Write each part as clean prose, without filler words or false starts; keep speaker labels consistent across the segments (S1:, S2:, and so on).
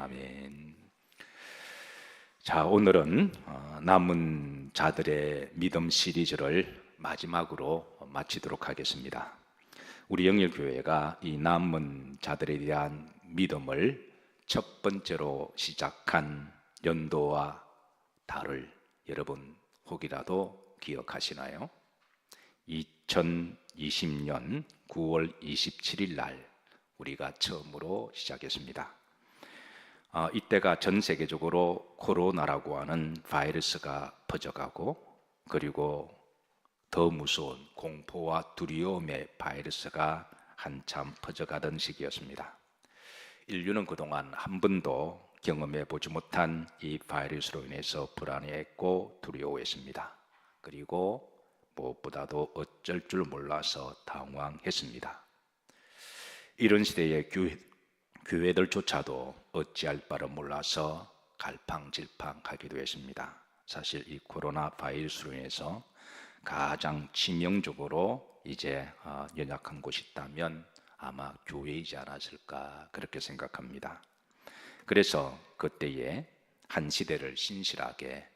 S1: 아멘. 자, 오늘은 남은 자들의 믿음 시리즈를 마지막으로 마치도록 하겠습니다. 우리 영일교회가 이 남은 자들에 대한 믿음을 첫 번째로 시작한 연도와 달을 여러분 혹이라도 기억하시나요? 2020년 9월 27일 날 우리가 처음으로 시작했습니다. 이때가 전 세계적으로 코로나라고 하는 바이러스가 퍼져가고, 그리고 더 무서운 공포와 두려움의 바이러스가 한참 퍼져가던 시기였습니다. 인류는 그동안 한 번도 경험해 보지 못한 이 바이러스로 인해서 불안해했고 두려워했습니다. 그리고 무엇보다도 어쩔 줄 몰라서 당황했습니다. 이런 시대에 교회들조차도 어찌할 바를 몰라서 갈팡질팡하기도 했습니다. 사실 이 코로나 바이러스로 인해서 가장 치명적으로 이제 연약한 곳이 있다면 아마 교회이지 않았을까 그렇게 생각합니다. 그래서 그때에 한 시대를 신실하게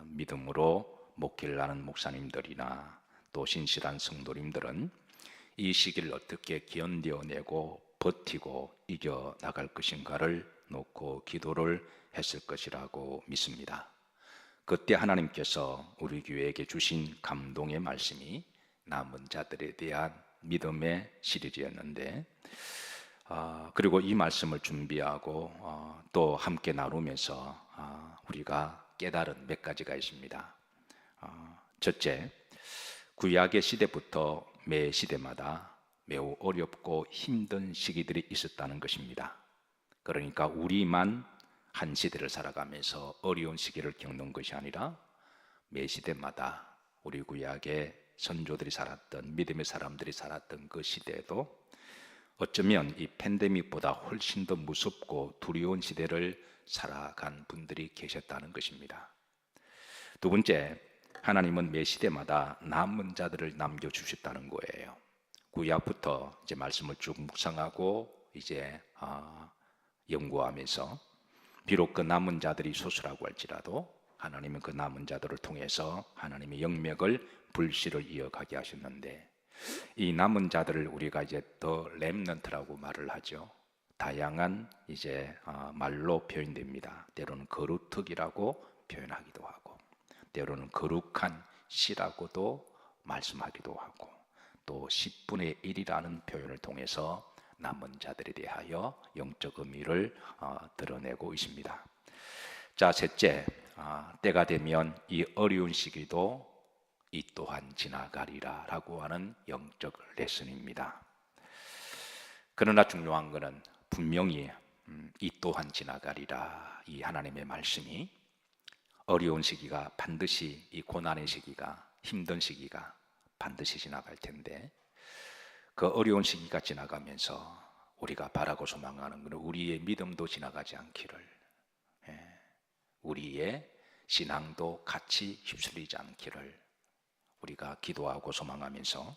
S1: 믿음으로 목회를 하는 목사님들이나 또 신실한 성도님들은 이 시기를 어떻게 견뎌내고 버티고 이겨나갈 것인가를 놓고 기도를 했을 것이라고 믿습니다. 그때 하나님께서 우리 교회에게 주신 감동의 말씀이 남은 자들에 대한 믿음의 시리즈였는데, 그리고 이 말씀을 준비하고 또 함께 나누면서 우리가 깨달은 몇 가지가 있습니다. 첫째, 구약의 시대부터 매 시대마다 매우 어렵고 힘든 시기들이 있었다는 것입니다. 그러니까 우리만 한 시대를 살아가면서 어려운 시기를 겪는 것이 아니라 매 시대마다 우리 구약의 선조들이 살았던, 믿음의 사람들이 살았던 그 시대에도 어쩌면 이 팬데믹보다 훨씬 더 무섭고 두려운 시대를 살아간 분들이 계셨다는 것입니다. 두 번째, 하나님은 매 시대마다 남은 자들을 남겨주셨다는 거예요. 구약부터 이제 말씀을 쭉 묵상하고 이제 연구하면서 비록 그 남은 자들이 소수라고 할지라도 하나님은 그 남은 자들을 통해서 하나님의 영맥을 불씨를 이어가게 하셨는데, 이 남은 자들을 우리가 이제 더 렘넌트라고 말을 하죠. 다양한 이제 말로 표현됩니다. 때로는 거루특이라고 표현하기도 하고, 때로는 거룩한 씨라고도 말씀하기도 하고, 또 10분의 1이라는 표현을 통해서 남은 자들에 대하여 영적 의미를 드러내고 있습니다. 자, 셋째, 때가 되면 이 어려운 시기도 이 또한 지나가리라 라고 하는 영적 레슨입니다. 그러나 중요한 것은 분명히 이 또한 지나가리라, 이 하나님의 말씀이 어려운 시기가 반드시, 이 고난의 시기가, 힘든 시기가 반드시 지나갈 텐데, 그 어려운 시기가 지나가면서 우리가 바라고 소망하는 것은 우리의 믿음도 지나가지 않기를, 우리의 신앙도 같이 휩쓸리지 않기를 우리가 기도하고 소망하면서,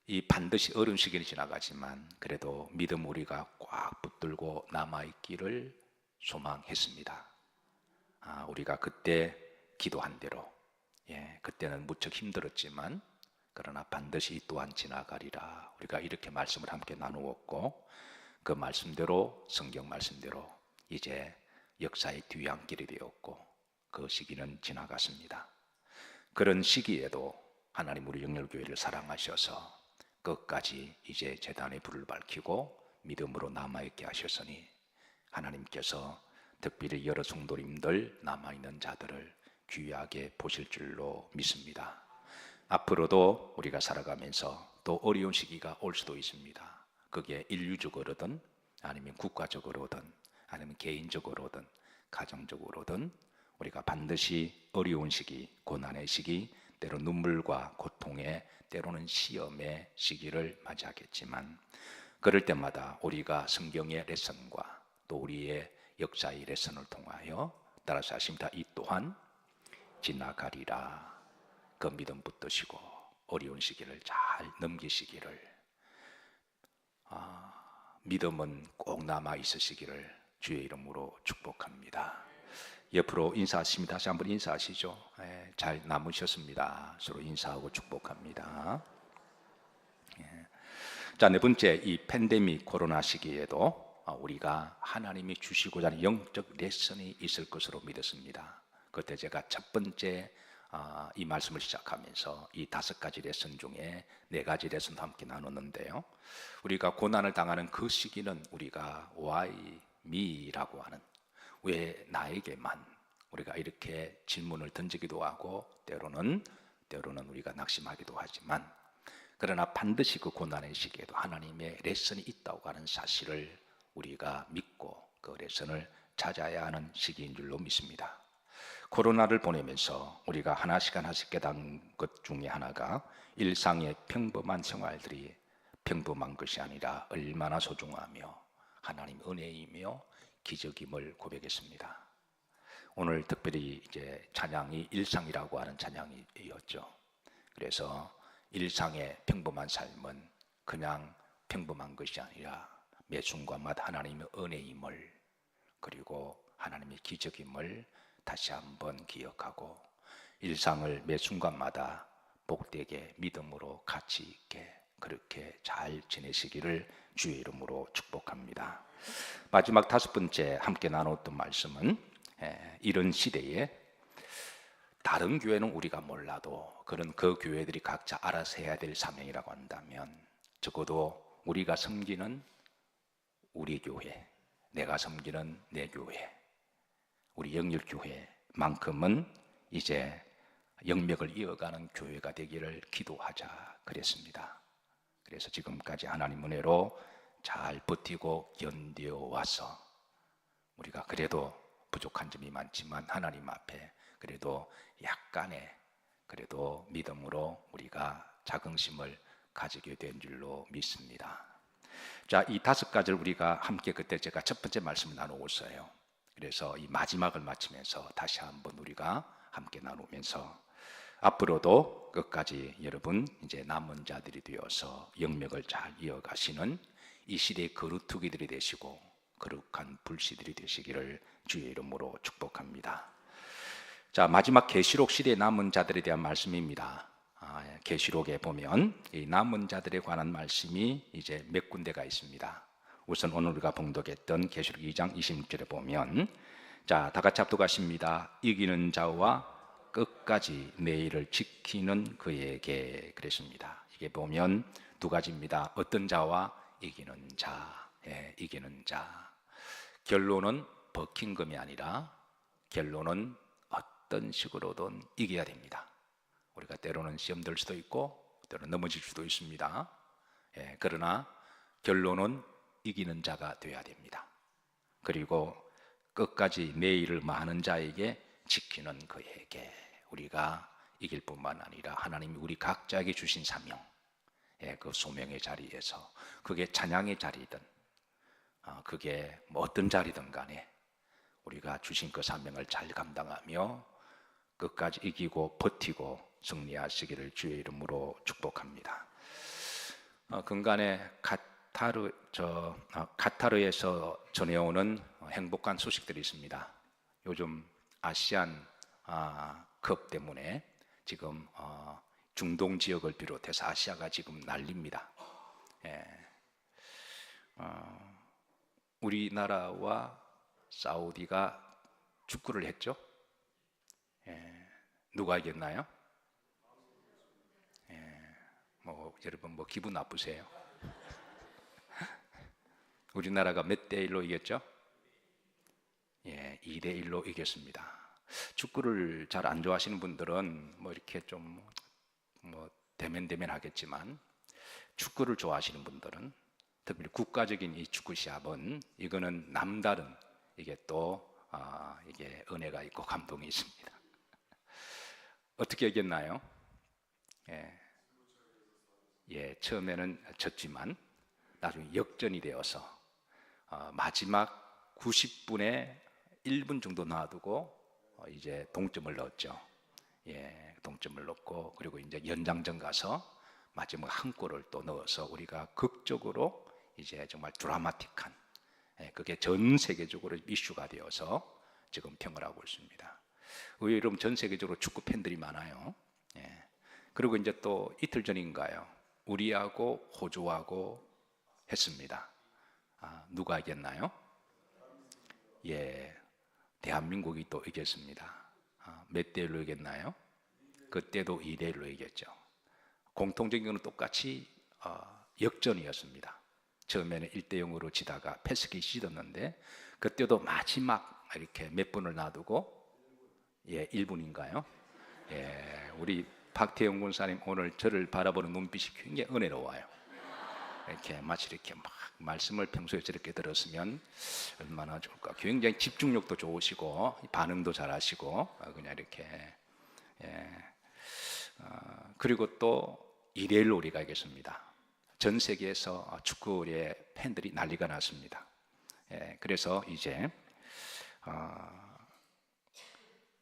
S1: 이 반드시 어려운 시기는 지나가지만 그래도 믿음 우리가 꽉 붙들고 남아있기를 소망했습니다. 우리가 그때 기도한 대로, 그때는 무척 힘들었지만 그러나 반드시 또한 지나가리라, 우리가 이렇게 말씀을 함께 나누었고, 그 말씀대로, 성경 말씀대로 이제 역사의 뒤안길이 되었고 그 시기는 지나갔습니다. 그런 시기에도 하나님 우리 영렬교회를 사랑하셔서 끝까지 이제 제단의 불을 밝히고 믿음으로 남아있게 하셨으니, 하나님께서 특별히 여러 성도님들, 남아있는 자들을 귀하게 보실 줄로 믿습니다. 앞으로도 우리가 살아가면서 또 어려운 시기가 올 수도 있습니다. 그게 인류적으로든 아니면 국가적으로든 아니면 개인적으로든 가정적으로든 우리가 반드시 어려운 시기, 고난의 시기, 때로 눈물과 고통의, 때로는 시험의 시기를 맞이하겠지만, 그럴 때마다 우리가 성경의 레슨과 또 우리의 역사의 레슨을 통하여 따라서 하십니다. 이 또한 지나가리라. 그 믿음 붙드시고 어려운 시기를 잘 넘기시기를, 믿음은 꼭 남아 있으시기를 주의 이름으로 축복합니다. 옆으로 인사하십니다. 다시 한번 인사하시죠. 잘 남으셨습니다. 서로 인사하고 축복합니다. 자, 네 번째, 이 팬데믹 코로나 시기에도 우리가 하나님이 주시고자 하는 영적 레슨이 있을 것으로 믿었습니다. 그때 제가 첫 번째 이 말씀을 시작하면서 이 5가지 레슨 중에 4가지 레슨도 함께 나눴는데요. 우리가 고난을 당하는 그 시기는 우리가 Why me라고 하는, 왜 나에게만, 우리가 이렇게 질문을 던지기도 하고 때로는 우리가 낙심하기도 하지만, 그러나 반드시 그 고난의 시기에도 하나님의 레슨이 있다고 하는 사실을 우리가 믿고 그 레슨을 찾아야 하는 시기인 줄로 믿습니다. 코로나를 보내면서 우리가 하나씩 깨달은 것 중에 하나가 일상의 평범한 생활들이 평범한 것이 아니라 얼마나 소중하며 하나님의 은혜이며 기적임을 고백했습니다. 오늘 특별히 이제 찬양이 일상이라고 하는 찬양이었죠. 그래서 일상의 평범한 삶은 그냥 평범한 것이 아니라 매 순간마다 하나님의 은혜임을, 그리고 하나님의 기적임을 다시 한번 기억하고 일상을 매 순간마다 복되게 믿음으로 가치 있게 그렇게 잘 지내시기를 주의 이름으로 축복합니다. 마지막 5번째 함께 나눴던 말씀은 이런 시대에 다른 교회는 우리가 몰라도 그런 그 교회들이 각자 알아서 해야 될 사명이라고 한다면 적어도 우리가 섬기는 우리 교회, 내가 섬기는 내 교회, 우리 영일교회만큼은 이제 영맥을 이어가는 교회가 되기를 기도하자 그랬습니다. 그래서 지금까지 하나님 은혜로 잘 버티고 견뎌와서 우리가 그래도 부족한 점이 많지만 하나님 앞에 그래도 약간의 그래도 믿음으로 우리가 자긍심을 가지게 된 줄로 믿습니다. 자, 이 5가지를 우리가 함께 그때 제가 첫 번째 말씀을 나누고 있어요. 그래서 이 마지막을 마치면서 다시 한번 우리가 함께 나누면서 앞으로도 끝까지 여러분 이제 남은 자들이 되어서 영맥을 잘 이어가시는 이 시대의 거루투기들이 되시고 거룩한 불씨들이 되시기를 주의 이름으로 축복합니다. 자, 마지막 계시록 시대의 남은 자들에 대한 말씀입니다. 계시록에 보면 이 남은 자들에 관한 말씀이 이제 몇 군데가 있습니다. 우선 오늘 우리가 봉독했던 계시록 2장 26절에 보면, 자, 다 같이 합독하십니다. 이기는 자와 끝까지 내 일을 지키는 그에게 그랬습니다. 이게 보면 2가지입니다. 어떤 자와 이기는 자. 이기는 자. 결론은 버킹금이 아니라 결론은 어떤 식으로든 이겨야 됩니다. 우리가 때로는 시험 들 수도 있고 때로는 넘어질 수도 있습니다. 그러나 결론은 이기는 자가 되어야 됩니다. 그리고 끝까지 내 일을 많은 자에게 지키는 그에게, 우리가 이길 뿐만 아니라 하나님이 우리 각자에게 주신 사명, 그 소명의 자리에서 그게 찬양의 자리든 그게 뭐 어떤 자리든 간에 우리가 주신 그 사명을 잘 감당하며 끝까지 이기고 버티고 승리하시기를 주의 이름으로 축복합니다. 근간에 카타르에서 전해오는 행복한 소식들이 있습니다. 요즘 아시안 컵 때문에 지금 중동 지역을 비롯해서 아시아가 지금 난립니다. 우리나라와 사우디가 축구를 했죠. 누가 이겼나요? 뭐 여러분 뭐 기분 나쁘세요? 우리나라가 몇 대 1로 이겼죠? 2대 1로 이겼습니다. 축구를 잘 안 좋아하시는 분들은 뭐 이렇게 좀 뭐 대면 하겠지만, 축구를 좋아하시는 분들은 특히 국가적인 이 축구 시합은 이거는 남다른 이게 또 이게 은혜가 있고 감동이 있습니다. 어떻게 이겼나요? 처음에는 졌지만 나중에 역전이 되어서 마지막 90분에 1분 정도 놔두고 이제 동점을 넣었죠. 동점을 넣고 그리고 이제 연장전 가서 마지막 한 골을 또 넣어서 우리가 극적으로 이제 정말 드라마틱한 그게 전 세계적으로 이슈가 되어서 지금 평을 하고 있습니다. 여러분 전 세계적으로 축구 팬들이 많아요. 그리고 이제 또 이틀 전인가요? 우리하고 호주하고 했습니다. 누가 이겼나요? 대한민국이 또 이겼습니다. 몇 대 1로 이겼나요? 그때도 2대 1로 이겼죠. 공통적인 건 똑같이 역전이었습니다. 처음에는 1대 0으로 지다가 패스킥이 씻었는데 그때도 마지막 이렇게 몇 분을 놔두고 1분인가요? 우리 박태영 군사님 오늘 저를 바라보는 눈빛이 굉장히 은혜로워요. 이렇게 마치 이렇게 막 말씀을 평소에 저렇게 들었으면 얼마나 좋을까. 굉장히 집중력도 좋으시고 반응도 잘하시고 그냥 이렇게 그리고 또 2대 1로 우리가 이겼습니다. 전 세계에서 축구의 팬들이 난리가 났습니다. 그래서 이제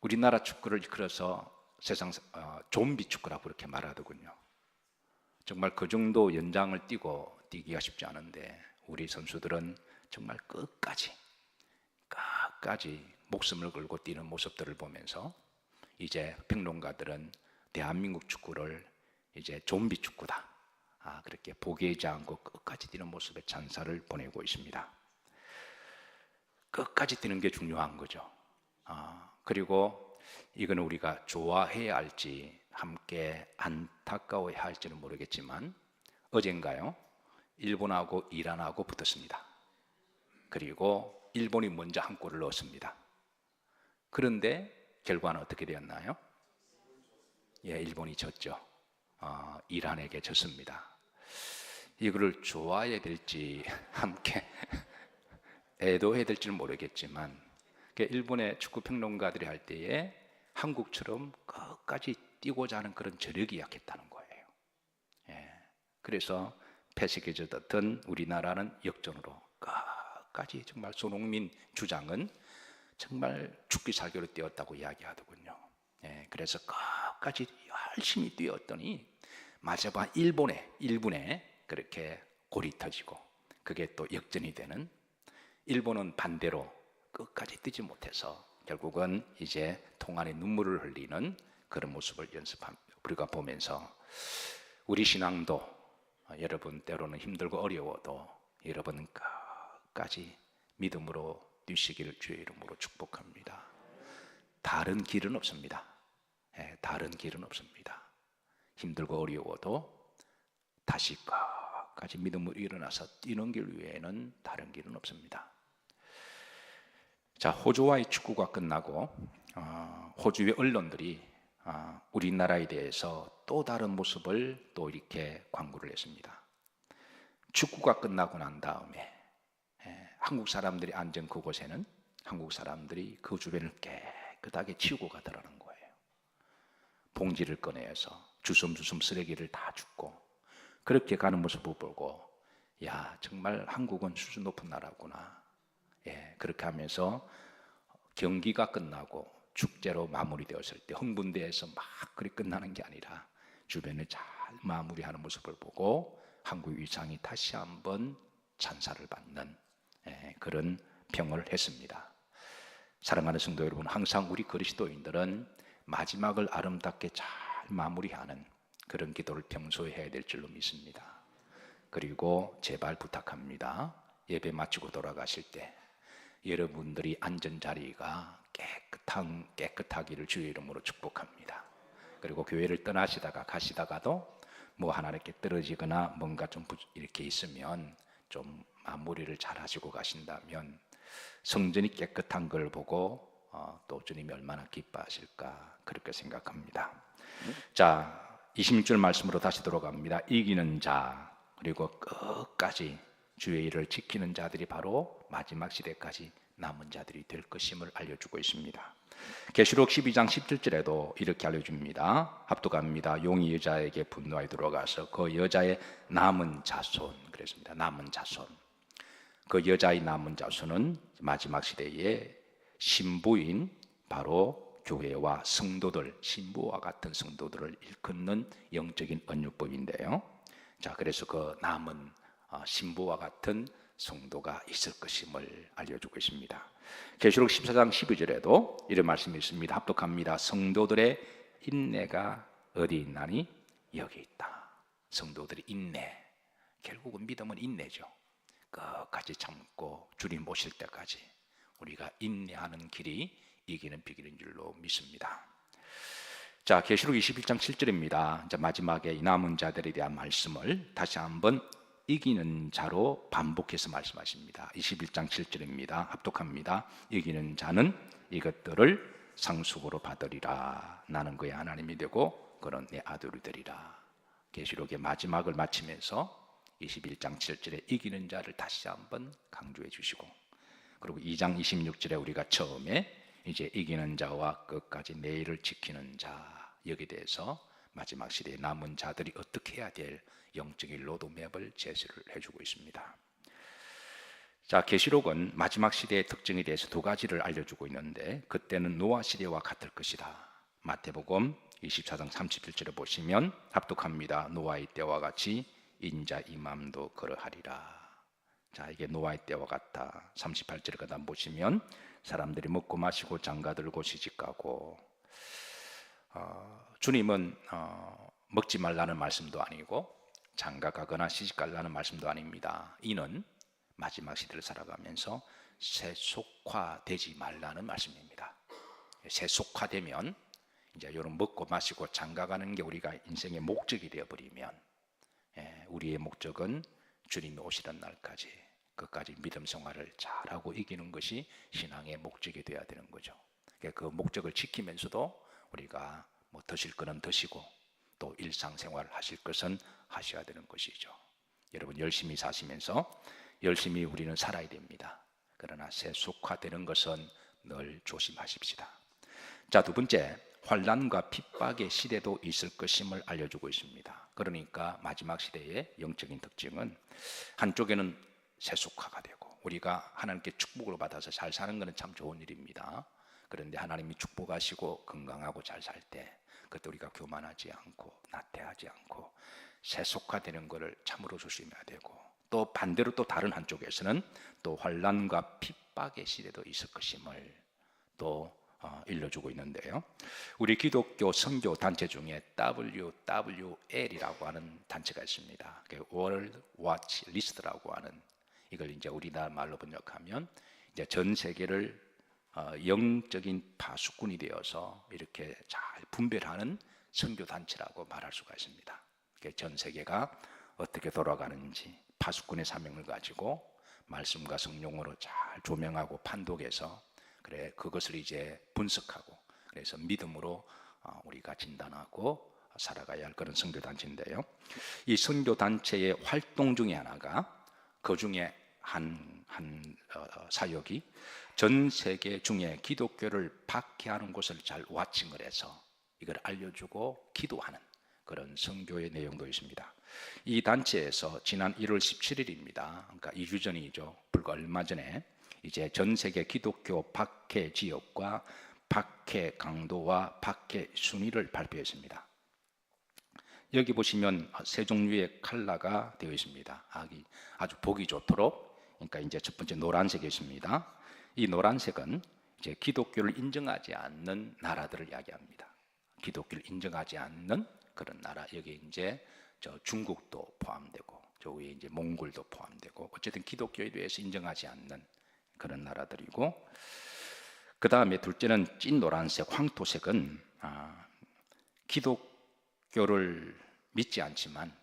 S1: 우리나라 축구를 이끌어서 세상 좀비 축구라고 그렇게 말하더군요. 정말 그 정도 연장을 뛰기가 쉽지 않은데 우리 선수들은 정말 끝까지 목숨을 걸고 뛰는 모습들을 보면서 이제 평론가들은 대한민국 축구를 이제 좀비 축구다. 그렇게 포기하지 않고 끝까지 뛰는 모습에 찬사를 보내고 있습니다. 끝까지 뛰는 게 중요한 거죠. 그리고 이건 우리가 좋아해야 할지 함께 안타까워해야 할지는 모르겠지만 어젠가요? 일본하고 이란하고 붙었습니다. 그리고 일본이 먼저 한 골을 넣었습니다. 그런데 결과는 어떻게 되었나요? 일본이 졌죠. 이란에게 졌습니다. 이거를 좋아해야 될지 함께 애도해야 될지는 모르겠지만 일본의 축구 평론가들이 할 때에 한국처럼 끝까지 뛰고자 하는 그런 저력이 약했다는 거예요. 그래서 패식이 졌던 우리나라는 역전으로 끝까지 정말 손흥민 주장은 정말 죽기 살기로 뛰었다고 이야기하더군요. 그래서 끝까지 열심히 뛰었더니 마지막 1분에 그렇게 골이 터지고 그게 또 역전이 되는, 일본은 반대로 끝까지 뛰지 못해서 결국은 이제 통안에 눈물을 흘리는 그런 모습을 우리가 보면서 우리 신앙도 여러분 때로는 힘들고 어려워도 여러분은 끝까지 믿음으로 뛰시기를 주의 이름으로 축복합니다. 다른 길은 없습니다. 다른 길은 없습니다. 힘들고 어려워도 다시 끝까지 믿음으로 일어나서 뛰는 길 외에는 다른 길은 없습니다. 자, 호주와의 축구가 끝나고 호주의 언론들이 우리나라에 대해서 또 다른 모습을 또 이렇게 광고를 했습니다. 축구가 끝나고 난 다음에 한국 사람들이 앉은 그곳에는 한국 사람들이 그 주변을 깨끗하게 치우고 가더라는 거예요. 봉지를 꺼내서 주섬주섬 쓰레기를 다 줍고 그렇게 가는 모습을 보고, 야, 정말 한국은 수준 높은 나라구나. 그렇게 하면서 경기가 끝나고 축제로 마무리되었을 때 흥분대에서 막 그리 끝나는 게 아니라 주변을 잘 마무리하는 모습을 보고 한국 위상이 다시 한번 찬사를 받는 그런 평을 했습니다. 사랑하는 성도 여러분, 항상 우리 그리스도인들은 마지막을 아름답게 잘 마무리하는 그런 기도를 평소에 해야 될 줄로 믿습니다. 그리고 제발 부탁합니다. 예배 마치고 돌아가실 때 여러분들이 앉은 자리가 깨끗하기를 주의 이름으로 축복합니다. 그리고 교회를 떠나시다가 가시다가도 뭐 하나 이렇게 떨어지거나 뭔가 좀 이렇게 있으면 좀 마무리를 잘 하시고 가신다면 성전이 깨끗한 걸 보고 또 주님이 얼마나 기뻐하실까 그렇게 생각합니다. 자, 26절 말씀으로 다시 돌아갑니다. 이기는 자, 그리고 끝까지 주의 일을 지키는 자들이 바로 마지막 시대까지 남은 자들이 될 것임을 알려주고 있습니다. 계시록 12장 17절에도 이렇게 알려줍니다. 합독합니다. 용이 여자에게 분노하여 들어가서 그 여자의 남은 자손, 그랬습니다. 남은 자손. 그 여자의 남은 자손은 마지막 시대의 신부인 바로 교회와 성도들, 신부와 같은 성도들을 일컫는 영적인 언유법인데요. 자, 그래서 그 남은 신부와 같은 성도가 있을 것임을 알려주고 있습니다. 계시록 14장 12절에도 이런 말씀이 있습니다. 합독합니다. 성도들의 인내가 어디 있나니 여기 있다. 성도들의 인내, 결국은 믿음은 인내죠. 끝까지 참고 주님 오실 때까지 우리가 인내하는 길이 이기는 비기는 줄로 믿습니다. 자, 계시록 21장 7절입니다. 이제 마지막에 이 남은 자들에 대한 말씀을 다시 한번 이기는 자로 반복해서 말씀하십니다. 21장 7절입니다. 합독합니다. 이기는 자는 이것들을 상속으로 받으리라. 나는 그의 하나님이 되고 그는 내 아들이 되리라. 계시록의 마지막을 마치면서 21장 7절에 이기는 자를 다시 한번 강조해 주시고, 그리고 2장 26절에 우리가 처음에 이제 이기는 자와 끝까지 내일을 지키는 자, 여기에 대해서 마지막 시대에 남은 자들이 어떻게 해야 될 영적인 로드맵을 제시를 해주고 있습니다. 자, 계시록은 마지막 시대의 특징에 대해서 두 가지를 알려주고 있는데, 그때는 노아 시대와 같을 것이다. 마태복음 24장 37절에 보시면 합독합니다. 노아의 때와 같이 인자 이맘도 그러하리라. 자, 이게 노아의 때와 같다. 38절에 그다음 보시면 사람들이 먹고 마시고 장가들고 시집가고, 주님은 먹지 말라는 말씀도 아니고 장가가거나 시집가라는 말씀도 아닙니다. 이는 마지막 시대를 살아가면서 세속화되지 말라는 말씀입니다. 세속화되면 이제 이런 먹고 마시고 장가가는 게 우리가 인생의 목적이 되어버리면, 우리의 목적은 주님이 오시는 날까지 끝까지 믿음 생활을 잘하고 이기는 것이 신앙의 목적이 되어야 되는 거죠. 그 목적을 지키면서도 우리가 뭐 드실 것은 드시고 또 일상생활을 하실 것은 하셔야 되는 것이죠. 여러분, 열심히 사시면서 열심히 우리는 살아야 됩니다. 그러나 세속화되는 것은 늘 조심하십시다. 자, 두 번째, 환난과 핍박의 시대도 있을 것임을 알려주고 있습니다. 그러니까 마지막 시대의 영적인 특징은 한쪽에는 세속화가 되고, 우리가 하나님께 축복을 받아서 잘 사는 것은 참 좋은 일입니다. 그런데 하나님이 축복하시고 건강하고 잘 살 때 그때 우리가 교만하지 않고 나태하지 않고 세속화되는 것을 참으로 조심해야 되고, 또 반대로 또 다른 한쪽에서는 또 환난과 핍박의 시대도 있을 것임을 또 일러주고 있는데요. 우리 기독교 선교 단체 중에 WWL이라고 하는 단체가 있습니다. World Watch List라고 하는, 이걸 이제 우리나라 말로 번역하면 이제 전 세계를 영적인 파수꾼이 되어서 이렇게 잘 분별하는 선교 단체라고 말할 수가 있습니다. 전 세계가 어떻게 돌아가는지 파수꾼의 사명을 가지고 말씀과 성령으로 잘 조명하고 판독해서 그것을 이제 분석하고, 그래서 믿음으로 우리가 진단하고 살아가야 할 그런 선교단체인데요. 이 선교단체의 활동 중에 하나가, 그 중에 한 사역이 전 세계 중에 기독교를 박해하는 곳을 잘 와칭을 해서 이걸 알려주고 기도하는 그런 선교의 내용도 있습니다. 이 단체에서 지난 1월 17일입니다. 그러니까 2주 전이죠. 불과 얼마 전에 이제 전 세계 기독교 박해 지역과 박해 강도와 박해 순위를 발표했습니다. 여기 보시면 세 종류의 컬러가 되어 있습니다. 아주 보기 좋도록. 그러니까 이제 첫 번째 노란색이 있습니다. 이 노란색은 이제 기독교를 인정하지 않는 나라들을 이야기합니다. 기독교를 인정하지 않는 그런 나라, 여기 이제 저 중국도 포함되고 저 위에 이제 몽골도 포함되고, 어쨌든 기독교에 대해서 인정하지 않는 그런 나라들이고, 그 다음에 둘째는 찐 노란색 황토색은 기독교를 믿지 않지만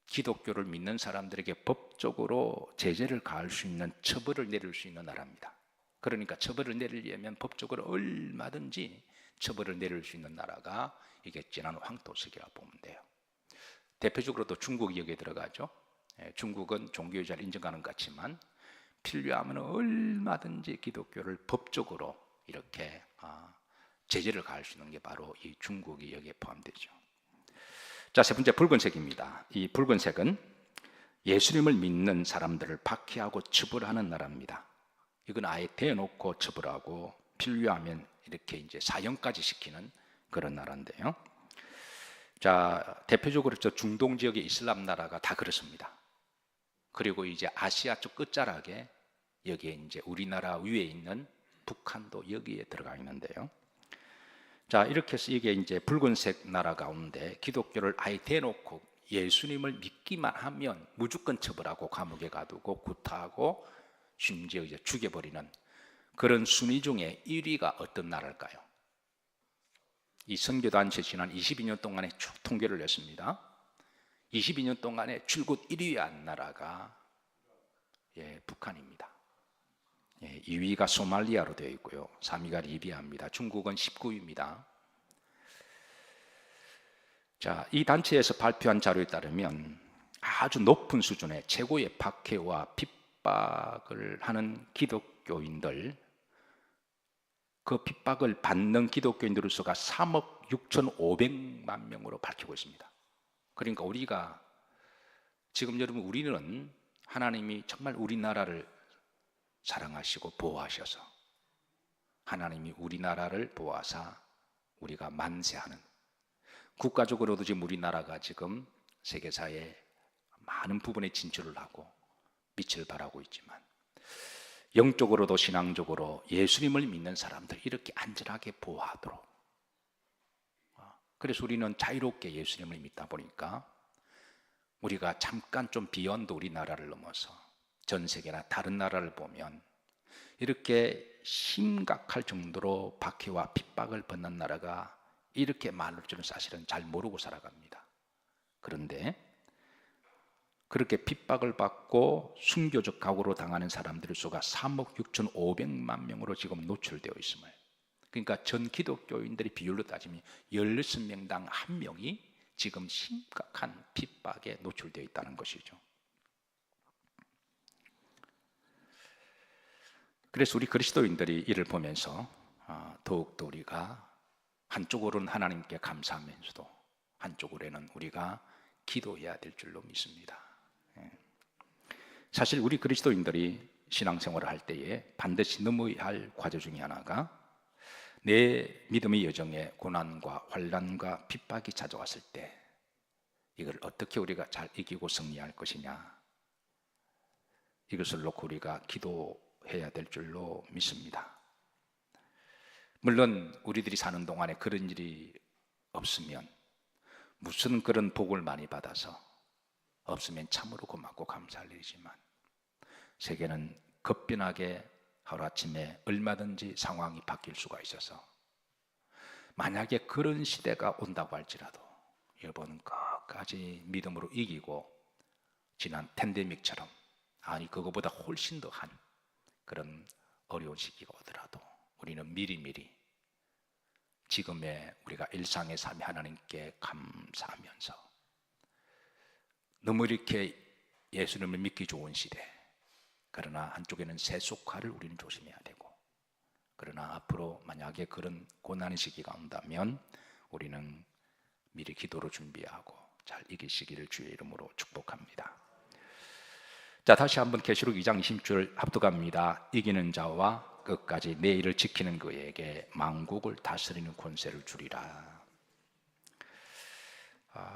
S1: 기독교를 믿는 사람들에게 법적으로 제재를 가할 수 있는, 처벌을 내릴 수 있는 나라입니다. 그러니까 처벌을 내리려면 법적으로 얼마든지 처벌을 내릴 수 있는 나라가 이게 진한 황토색이라고 보면 돼요. 대표적으로도 중국이 여기에 들어가죠. 중국은 종교의 자를 인정하는 것 같지만 필요하면 얼마든지 기독교를 법적으로 이렇게 제재를 가할 수 있는 게 바로 이 중국이 여기에 포함되죠. 자, 세 번째 붉은색입니다. 이 붉은색은 예수님을 믿는 사람들을 박해하고 처벌하는 나라입니다. 이건 아예 대놓고 처벌하고 필요하면 이렇게 이제 사형까지 시키는 그런 나라인데요. 자, 대표적으로 저 중동 지역의 이슬람 나라가 다 그렇습니다. 그리고 이제 아시아 쪽 끝자락에 여기에 이제 우리나라 위에 있는 북한도 여기에 들어가 있는데요. 자, 이렇게 해서 이게 이제 붉은색 나라 가운데 기독교를 아예 대놓고 예수님을 믿기만 하면 무조건 처벌하고 감옥에 가두고 구타하고 심지어 이제 죽여버리는 그런 순위 중에 1위가 어떤 나라일까요? 이 선교단체 지난 22년 동안에 쭉 통계를 냈습니다. 22년 동안에 출국 1위한 나라가 북한입니다. 2위가 소말리아로 되어 있고요. 3위가 리비아입니다. 중국은 19위입니다. 자, 이 단체에서 발표한 자료에 따르면 아주 높은 수준의 최고의 박해와 핍박을 하는 기독교인들, 그 핍박을 받는 기독교인들의 수가 3억 6,500만 명으로 밝히고 있습니다. 그러니까 우리가 지금 여러분 우리는 하나님이 정말 우리나라를 사랑하시고 보호하셔서 하나님이 우리나라를 보호하사 우리가 만세하는, 국가적으로도 지금 우리나라가 지금 세계사에 많은 부분에 진출을 하고 빛을 발하고 있지만 영적으로도 신앙적으로 예수님을 믿는 사람들 이렇게 안전하게 보호하도록, 그래서 우리는 자유롭게 예수님을 믿다 보니까 우리가 잠깐 좀 비욘드 우리나라를 넘어서 전 세계나 다른 나라를 보면 이렇게 심각할 정도로 박해와 핍박을 받는 나라가 이렇게 많을 줄은 사실은 잘 모르고 살아갑니다. 그런데 그렇게 핍박을 받고 순교적 각오로 당하는 사람들의 수가 3억 6,500만 명으로 지금 노출되어 있음을, 그러니까 전 기독교인들의 비율로 따지면 16명당 1명이 지금 심각한 핍박에 노출되어 있다는 것이죠. 그래서 우리 그리스도인들이 이를 보면서 더욱더 우리가 한쪽으로는 하나님께 감사하면서도 한쪽으로는 우리가 기도해야 될 줄로 믿습니다. 사실 우리 그리스도인들이 신앙생활을 할 때에 반드시 넘어야 할 과제 중에 하나가 내 믿음의 여정에 고난과 환난과 핍박이 찾아왔을 때 이걸 어떻게 우리가 잘 이기고 승리할 것이냐, 이것을 놓고 우리가 기도해야 될 줄로 믿습니다. 물론 우리들이 사는 동안에 그런 일이 없으면 무슨 그런 복을 많이 받아서 없으면 참으로 고맙고 감사할 일이지만 세계는 급변하게 하루아침에 얼마든지 상황이 바뀔 수가 있어서 만약에 그런 시대가 온다고 할지라도 여러분은 끝까지 믿음으로 이기고 지난 팬데믹처럼, 아니 그거보다 훨씬 더한 그런 어려운 시기가 오더라도 우리는 미리미리 지금의 우리가 일상의 삶에 하나님께 감사하면서, 너무 이렇게 예수님을 믿기 좋은 시대, 그러나 한쪽에는 세속화를 우리는 조심해야 되고, 그러나 앞으로 만약에 그런 고난의 시기가 온다면 우리는 미리 기도로 준비하고 잘 이기시기를 주의 이름으로 축복합니다. 자, 다시 한번 계시록 2장 20절 합독합니다. 이기는 자와 끝까지 내 일을 지키는 그에게 만국을 다스리는 권세를 주리라.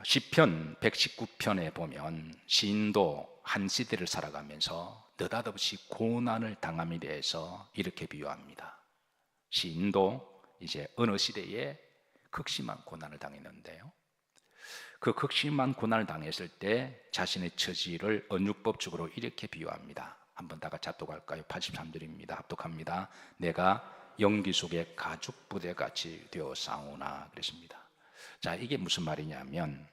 S1: 시편 119편에 보면 시인도 한 시대를 살아가면서 느닷없이 고난을 당함에 대해서 이렇게 비유합니다. 시인도 이제 어느 시대에 극심한 고난을 당했는데요, 그 극심한 고난을 당했을 때 자신의 처지를 언유법적으로 이렇게 비유합니다. 한번 다 같이 합독할까요? 83절입니다. 합독합니다. 내가 연기 속에 가죽 부대같이 되어 싸우나 그랬습니다. 자, 이게 무슨 말이냐면,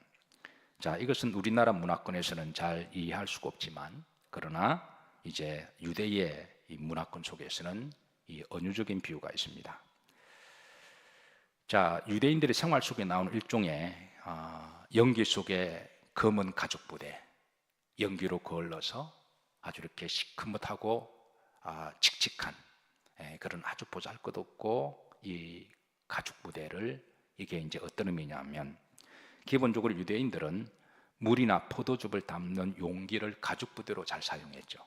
S1: 자, 이것은 우리나라 문화권에서는 잘 이해할 수가 없지만, 그러나 이제 유대의 이 문화권 속에서는 이 언유적인 비유가 있습니다. 자, 유대인들의 생활 속에 나오는 일종의 연기 속에 검은 가죽 부대, 연기로 거울러서 아주 이렇게 시커멓하고 칙칙한 그런 아주 보잘것없고 이 가죽 부대를, 이게 이제 어떤 의미냐면 기본적으로 유대인들은 물이나 포도즙을 담는 용기를 가죽 부대로 잘 사용했죠.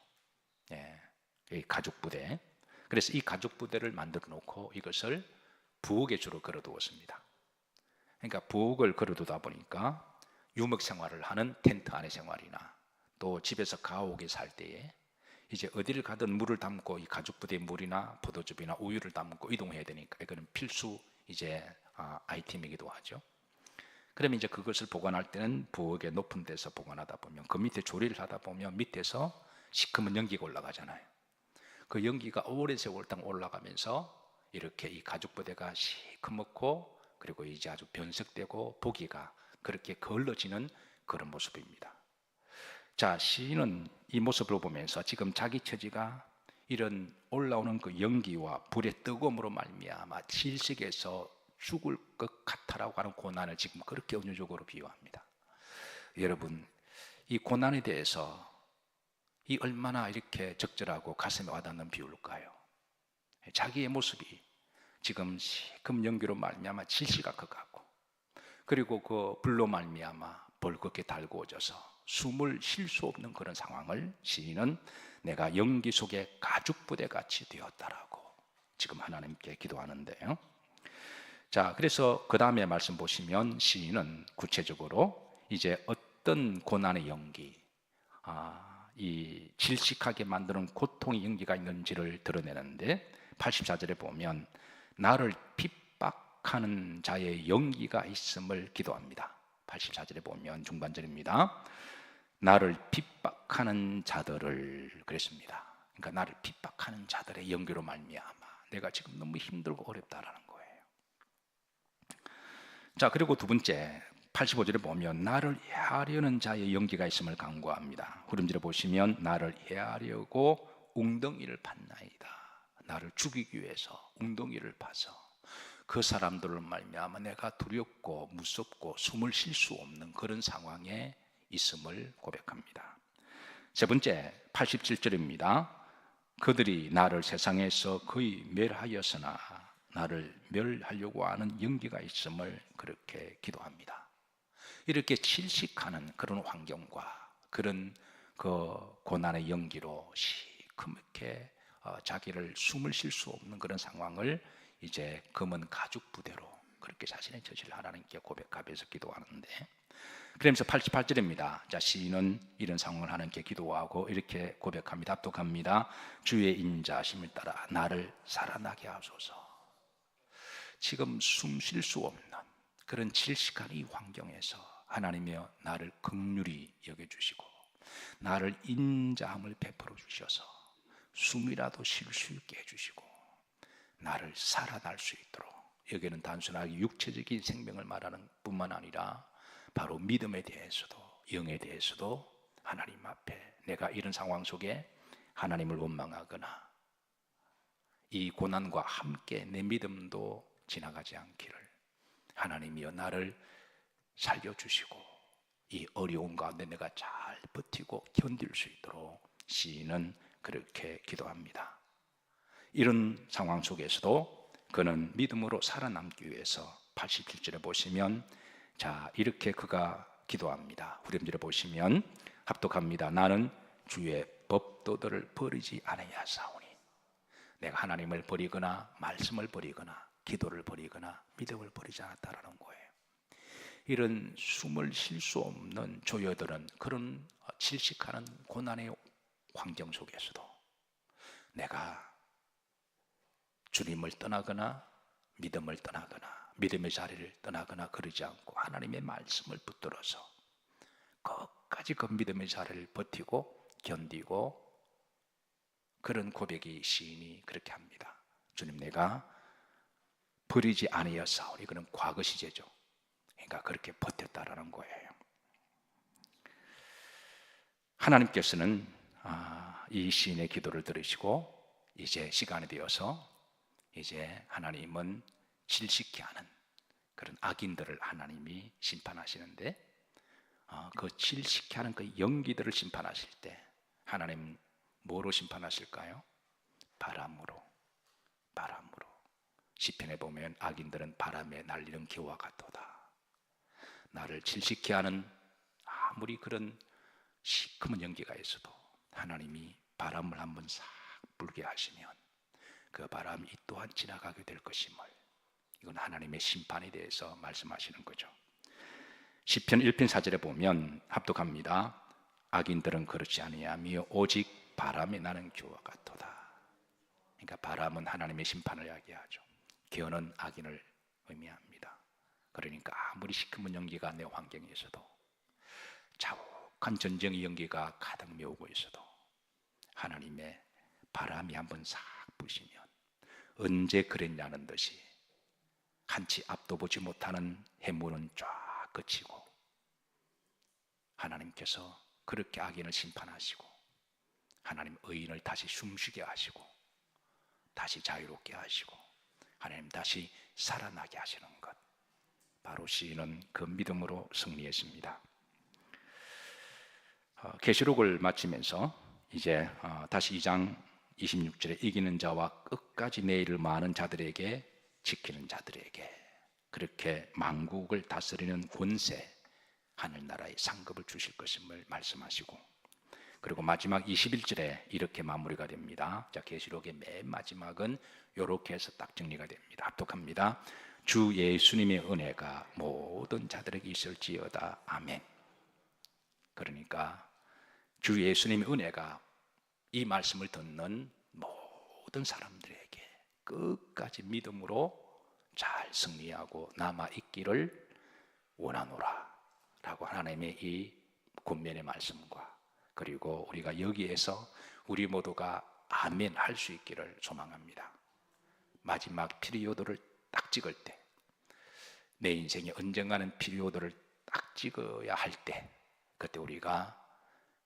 S1: 이 가죽 부대. 그래서 이 가죽 부대를 만들어 놓고 이것을 부엌에 주로 걸어두었습니다. 그러니까 부엌을 걸어두다 보니까 유목 생활을 하는 텐트 안의 생활이나 또 집에서 가옥에 살 때에 이제 어디를 가든 물을 담고 이 가죽 부대에 물이나 포도즙이나 우유를 담고 이동해야 되니까 이거는 필수 이제 아이템이기도 하죠. 그러면 이제 그것을 보관할 때는 부엌의 높은 데서 보관하다 보면 그 밑에 조리를 하다 보면 밑에서 시커먼 연기가 올라가잖아요. 그 연기가 오랜 세월 동안 올라가면서 이렇게 이 가죽 부대가 시커멓고 그리고 이제 아주 변색되고 보기가 그렇게 걸러지는 그런 모습입니다. 자, 시인은 이 모습을 보면서 지금 자기 처지가 이런 올라오는 그 연기와 불의 뜨거움으로 말미암아 질식해서 죽을 것 같아라고 하는 고난을 지금 그렇게 은유적으로 비유합니다. 여러분, 이 고난에 대해서 이 얼마나 이렇게 적절하고 가슴에 와닿는 비유일까요? 자기의 모습이 지금 시큼 연기로 말미암아 질식할 것 같고 그리고 그 불로 말미암아 벌겋게 달구어져서 숨을 쉴 수 없는 그런 상황을 시인은 내가 연기 속에 가죽 부대 같이 되었다라고 지금 하나님께 기도하는데요. 자, 그래서 그 다음에 말씀 보시면 시인은 구체적으로 이제 어떤 고난의 연기, 이 질식하게 만드는 고통의 연기가 있는지를 드러내는데 84절에 보면 나를 핍박하는 자의 연기가 있음을 기도합니다. 84절에 보면 중반절입니다. 나를 핍박하는 자들을 그랬습니다. 그러니까 나를 핍박하는 자들의 연기로 말미암아 내가 지금 너무 힘들고 어렵다라는 거예요. 자, 그리고 두 번째 85절에 보면 나를 해하려는 자의 연기가 있음을 간구합니다. 후렴절에 보시면 나를 해하려고 웅덩이를 팠나이다. 나를 죽이기 위해서 웅덩이를 파서 그 사람들을 말미암아 내가 두렵고 무섭고 숨을 쉴 수 없는 그런 상황에 있음을 고백합니다. 세 번째 87절입니다. 그들이 나를 세상에서 거의 멸하였으나 나를 멸하려고 하는 연기가 있음을 그렇게 기도합니다. 이렇게 질식하는 그런 환경과 그런 그 고난의 연기로 시커멓게 자기를 숨을 쉴 수 없는 그런 상황을 이제 검은 가죽 부대로 그렇게 자신의 처지를 하나님께 고백하면서 기도하는데, 그러면서 88절입니다. 자, 시인은 이런 상황을 하나님께 기도하고 이렇게 고백합니다. 합독합니다. 주의 인자하심을 따라 나를 살아나게 하소서. 지금 숨 쉴 수 없는 그런 질식한 이 환경에서 하나님이여 나를 긍휼히 여겨주시고 나를 인자함을 베풀어 주셔서 숨이라도 쉴 수 있게 해주시고 나를 살아날 수 있도록, 여기는 단순하게 육체적인 생명을 말하는 뿐만 아니라 바로 믿음에 대해서도 영에 대해서도 하나님 앞에 내가 이런 상황 속에 하나님을 원망하거나 이 고난과 함께 내 믿음도 지나가지 않기를 하나님이여 나를 살려주시고 이 어려운 가운데 내가 잘 버티고 견딜 수 있도록 시인은 그렇게 기도합니다. 이런 상황 속에서도 그는 믿음으로 살아남기 위해서 87절에 보시면 자 이렇게 그가 기도합니다. 후렴절에 보시면 합독합니다. 나는 주의 법도들을 버리지 않으야사오니. 내가 하나님을 버리거나 말씀을 버리거나 기도를 버리거나 믿음을 버리지 않았다라는 거예요. 이런 숨을 쉴 수 없는 조여들은 그런 질식하는 고난의 환경 속에서도 내가 주님을 떠나거나 믿음을 떠나거나 믿음의 자리를 떠나거나 그러지 않고 하나님의 말씀을 붙들어서 끝까지 그 믿음의 자리를 버티고 견디고, 그런 고백이 시인이 그렇게 합니다. 주님 내가 버리지 아니하사오니. 이거는 과거 시제죠. 그러니까 그렇게 버텼다라는 거예요. 하나님께서는 이 시인의 기도를 들으시고 이제 시간이 되어서 이제 하나님은 질식케 하는 그런 악인들을 하나님이 심판하시는데, 그 질식케 하는 그 연기들을 심판하실 때 하나님 뭐로 심판하실까요? 바람으로. 시편에 보면 악인들은 바람에 날리는 기와 같도다. 나를 질식케 하는 아무리 그런 시커먼 연기가 있어도 하나님이 바람을 한번 싹 불게 하시면 그 바람이 또한 지나가게 될 것임을, 이건 하나님의 심판에 대해서 말씀하시는 거죠. 시편 1편 4절에 보면 합독합니다. 악인들은 그렇지 아니하며 오직 바람이 나는 규와 같도다. 그러니까 바람은 하나님의 심판을 이야기하죠. 기어는 악인을 의미합니다. 그러니까 아무리 시커먼 연기가 내 환경에 있어도, 자욱한 전쟁의 연기가 가득 메우고 있어도 하나님의 바람이 한번 싹 부시면 언제 그랬냐는 듯이 한치 앞도 보지 못하는 해문은 쫙 그치고 하나님께서 그렇게 악인을 심판하시고 하나님 의인을 다시 숨쉬게 하시고 다시 자유롭게 하시고 하나님 다시 살아나게 하시는 것, 바로 시인은 그 믿음으로 승리했습니다. 계시록을 마치면서 이제 다시 2장 26절에 이기는 자와 끝까지 내 일을 많은 자들에게, 지키는 자들에게 그렇게 만국을 다스리는 권세, 하늘나라의 상급을 주실 것임을 말씀하시고, 그리고 마지막 21절에 이렇게 마무리가 됩니다. 자, 계시록의 맨 마지막은 이렇게 해서 딱 정리가 됩니다. 합독합니다. 주 예수님의 은혜가 모든 자들에게 있을지어다. 아멘. 그러니까 주 예수님의 은혜가 이 말씀을 듣는 모든 사람들에게 끝까지 믿음으로 잘 승리하고 남아있기를 원하노라 라고 하나님의 이 권면의 말씀과, 그리고 우리가 여기에서 우리 모두가 아멘 할 수 있기를 소망합니다. 마지막 피리오드를 딱 찍을 때, 내 인생에 언젠가는 피리오드를 딱 찍어야 할 때, 그때 우리가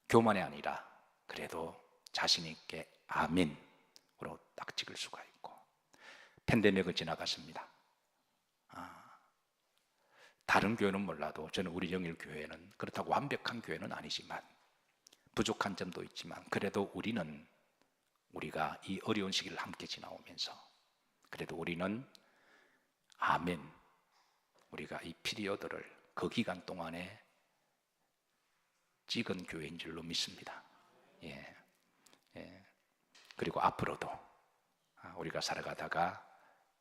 S1: 교만이 아니라 그래도 자신 있게 아멘으로 딱 찍을 수가 있고, 팬데믹은 지나갔습니다. 다른 교회는 몰라도 저는 우리 영일교회는 그렇다고 완벽한 교회는 아니지만 부족한 점도 있지만 그래도 우리가 이 어려운 시기를 함께 지나오면서 그래도 우리는 아멘, 우리가 이 피리어드를 그 기간 동안에 찍은 교회인 줄로 믿습니다. 예. 그리고 앞으로도 우리가 살아가다가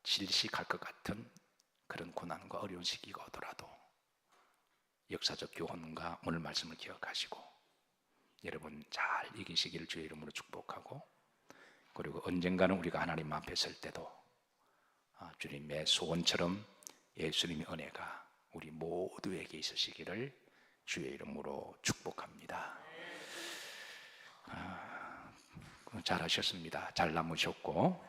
S1: 질식할 것 같은 그런 고난과 어려운 시기가 오더라도 역사적 교훈과 오늘 말씀을 기억하시고 여러분 잘 이기시기를 주의 이름으로 축복하고, 그리고 언젠가는 우리가 하나님 앞에 설 때도 주님의 소원처럼 예수님의 은혜가 우리 모두에게 있으시기를 주의 이름으로 축복합니다. 잘하셨습니다. 잘 남으셨고